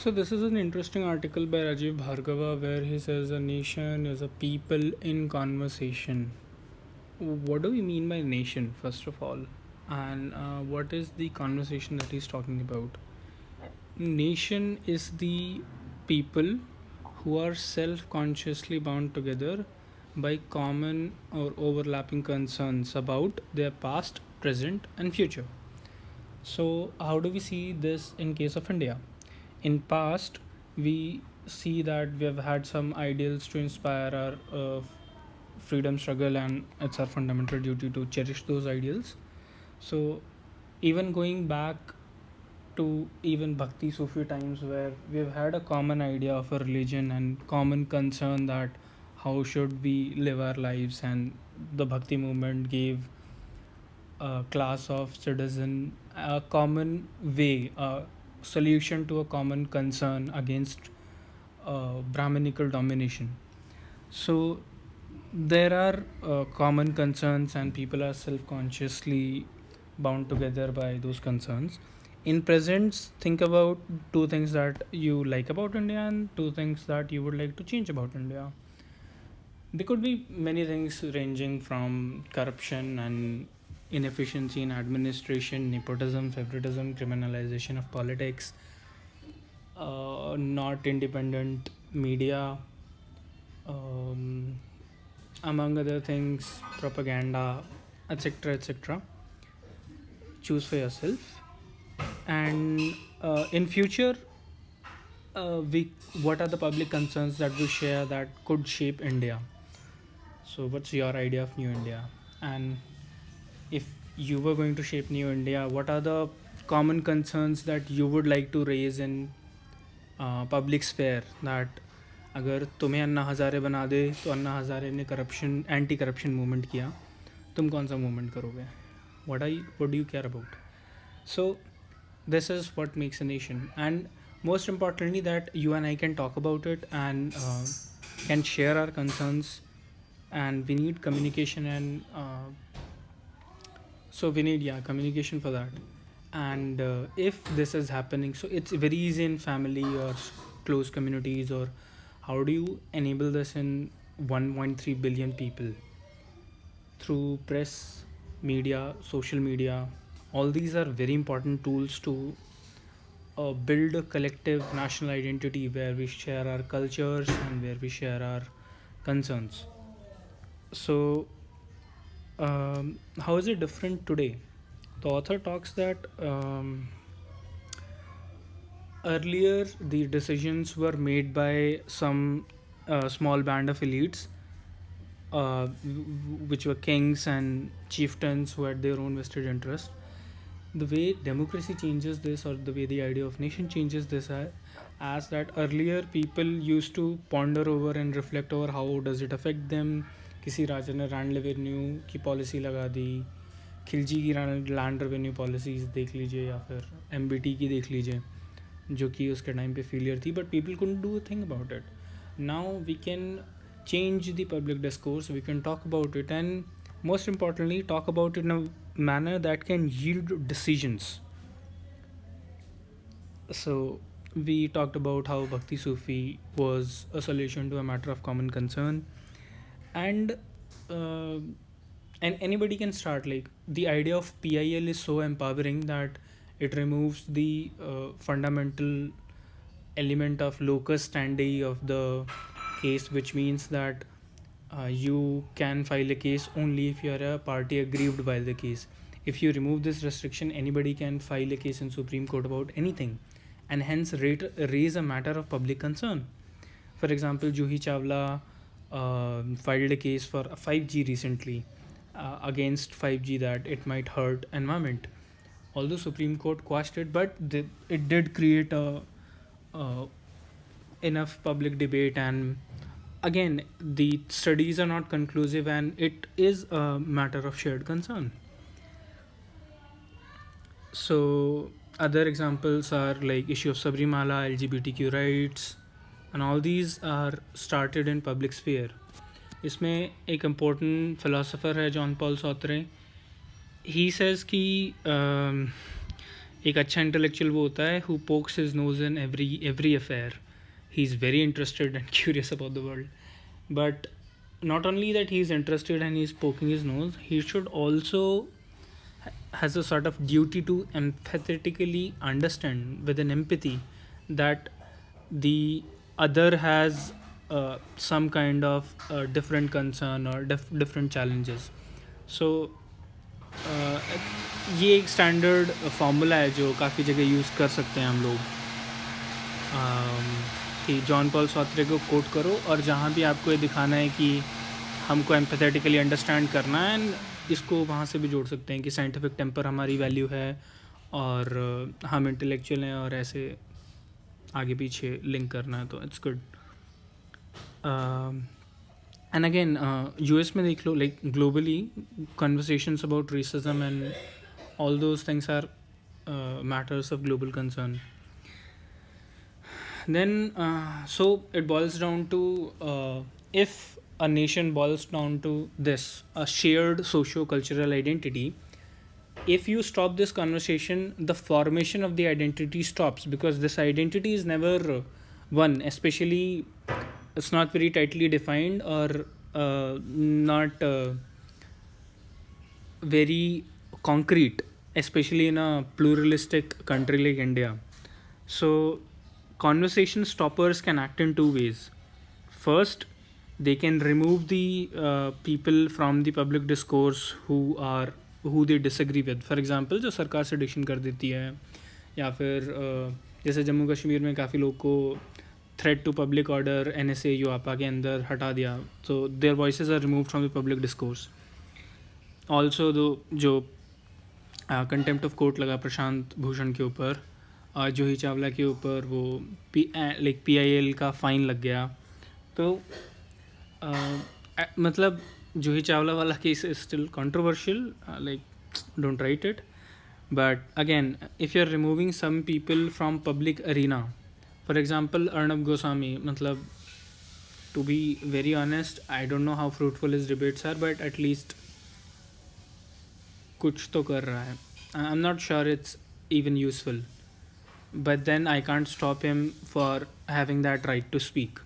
So this is an interesting article by Rajiv Bhargava where he says a nation is a people in conversation. What do we mean by nation, first of all? And what is the conversation that he's talking about? Nation is the people who are self consciously bound together by common or overlapping concerns about their past, present, and future. So, how do we see this in case of India? In past, we see that we have had some ideals to inspire our freedom struggle, and it's our fundamental duty to cherish those ideals. So, even going back to even Bhakti Sufi times, where we've had a common idea of a religion and common concern that how should we live our lives, and the Bhakti movement gave a class of citizen a common way, a solution to a common concern against Brahminical domination. So there are common concerns, and people are self-consciously bound together by those concerns. In present, think about two things that you like about India and two things that you would like to change about India. There could be many things ranging from corruption and inefficiency in administration, nepotism, favoritism, criminalization of politics, not independent media, um, among other things, propaganda, etc. etc. Choose for yourself. And in future, we what are the public concerns that we share that could shape India? So, what's your idea of New India? And if you were going to shape New India, what are the common concerns that you would like to raise in public sphere? That अगर तुम्हें अन्ना हज़ारे बना दे तो अन्ना हज़ारे ने corruption anti corruption movement किया, तुम कौन सा movement करोगे? What do you care about? So this is what makes a nation, and most importantly that you and I can talk about it and can share our concerns, and we need communication, and so we need, yeah, communication for that. And if this is happening, so it's very easy in family or close communities, or how do you enable this in 1.3 billion people? Through press, media, social media. All these are very important tools to build a collective national identity where we share our cultures and where we share our concerns. So how is it different today? The author talks that earlier the decisions were made by some small band of elites, which were kings and chieftains who had their own vested interest. The way democracy changes this, or the way the idea of nation changes this, as that earlier people used to ponder over and reflect over how does it affect them. किसी राजा ने land revenue की policy लगा दी, खिलजी की land revenue policies देख लीजिए, या फिर MBT की देख लीजिए, जो कि उसके टाइम पे फेलियर थी, but people couldn't do a thing about it. Now we can change the public discourse, we can talk about it, and most importantly talk about it in a manner that can yield decisions. So we talked about how Bhakti Sufi was a solution to a matter of common concern, and uh, and anybody can start. Like, the idea of PIL is so empowering that it removes the fundamental element of locus standi of the case, which means that you can file a case only if you are a party aggrieved by the case. If you remove this restriction, anybody can file a case in Supreme Court about anything, and hence raise a matter of public concern. For example, Juhi Chawla filed a case for 5G recently, against 5G, that it might hurt environment. Although Supreme Court quashed it, but it did create a uh, enough public debate, and again the studies are not conclusive, and it is a matter of shared concern. So other examples are like issue of Sabrimala, LGBTQ rights, and all these are started in public sphere. इसमें एक important philosopher है John Paul सॉत्रे. He says कि एक अच्छा intellectual वो होता है who pokes his nose in every affair. He's very interested and curious about the world. But not only that he's interested and he's poking his nose, he should also has a sort of duty to empathetically understand with an empathy that the other has some kind of different concern or different challenges. So ये एक standard formula है जो काफ़ी जगह use कर सकते हैं हम लोग, कि जॉन पॉल सार्त्रे को कोट करो और जहाँ भी आपको ये दिखाना है कि हमको एम्पैथेटिकली अंडरस्टैंड करना है, एंड इसको वहाँ से भी जोड़ सकते हैं कि साइंटिफिक टेम्पर हमारी वैल्यू है और हम इंटेलेक्चुअल हैं और ऐसे आगे पीछे लिंक करना है, तो it's good. And again US में देख लो, like globally conversations about racism and all those things are matters of global concern. Then so it boils down to if a nation boils down to this, a shared socio-cultural identity. If you stop this conversation, the formation of the identity stops, because this identity is never one, especially it's not very tightly defined or not very concrete, especially in a pluralistic country like India. So conversation stoppers can act in two ways. First, they can remove the people from the public discourse who they disagree with. For example, जो सरकार sedition कर देती है, या फिर जैसे जम्मू कश्मीर में काफ़ी लोग को threat to public order NSA UAPA के अंदर हटा दिया, so their voices are removed from the public discourse. Also जो कंटेम्प्ट ऑफ कोर्ट लगा प्रशांत भूषण के ऊपर, जूही चावला के ऊपर वो PIL का फ़ाइन लग गया, तो मतलब जूही चावला वाला case is still controversial, like don't write it. But again, if you are removing some people from public arena, for example Arnab Goswami, मतलब to be very honest, I don't know how fruitful his debates are, but at least कुछ तो कर रहा है. I am not sure it's even useful, but then I can't stop him for having that right to speak.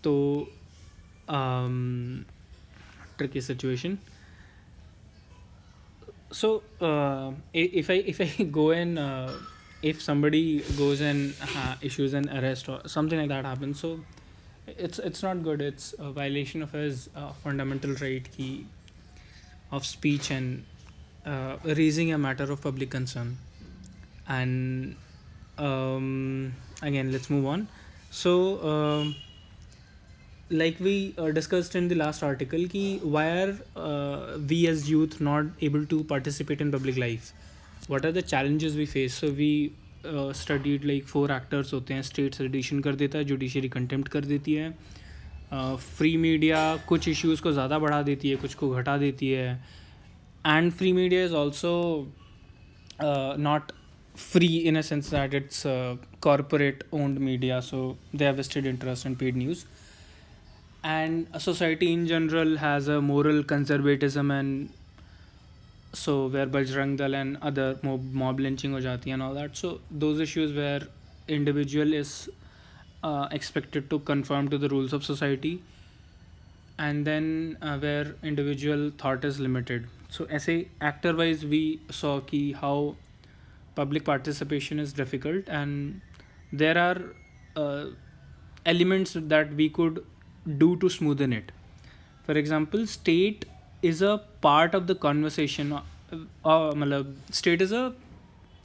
So tricky situation. So if I go and if somebody goes and issues an arrest or something like that happens, so it's not good. It's a violation of his fundamental right of speech and raising a matter of public concern. And again, let's move on. So like we discussed in the last article, ki why are we as youth not able to participate in public life? What are the challenges we face? So we studied like 4 actors होते हैं. State sedition कर देता है, judiciary contempt कर देती है, free media कुछ issues को ज़्यादा बढ़ा देती है, कुछ को घटा देती है, and free media is also not free in a sense that it's corporate owned media, so they have vested interest in paid news. And society in general has a moral conservatism, and so where Bajrang Dal and other mob lynching ho jati and all that. So those issues where individual is expected to conform to the rules of society, and then where individual thought is limited. So ऐसे actor wise we saw कि how public participation is difficult, and there are elements that we could do to smoothen it. For example, state is a part of the conversation. State is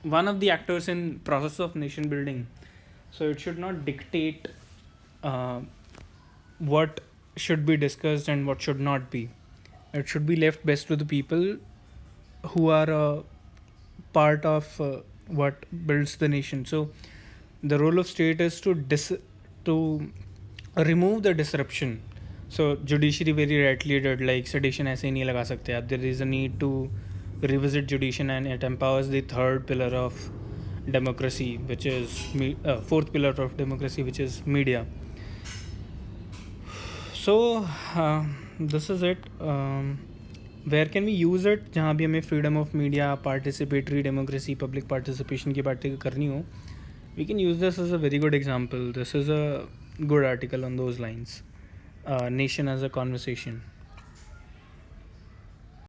one of the actors in process of nation building, so it should not dictate what should be discussed and what should not be. It should be left best to the people who are part of what builds the nation. So the role of state is to remove the disruption. So judiciary very rightly did, like sedition ऐसे नहीं लगा सकते आप. There is a need to revisit judiciary, and it empowers the third pillar of democracy, which is fourth pillar of democracy, which is media. So this is it. Where can we use it, जहाँ भी हमें freedom of media, participatory democracy, public participation की बातें करनी हो, we can use this as a very good example. This is a good article on those lines. Nation as a conversation.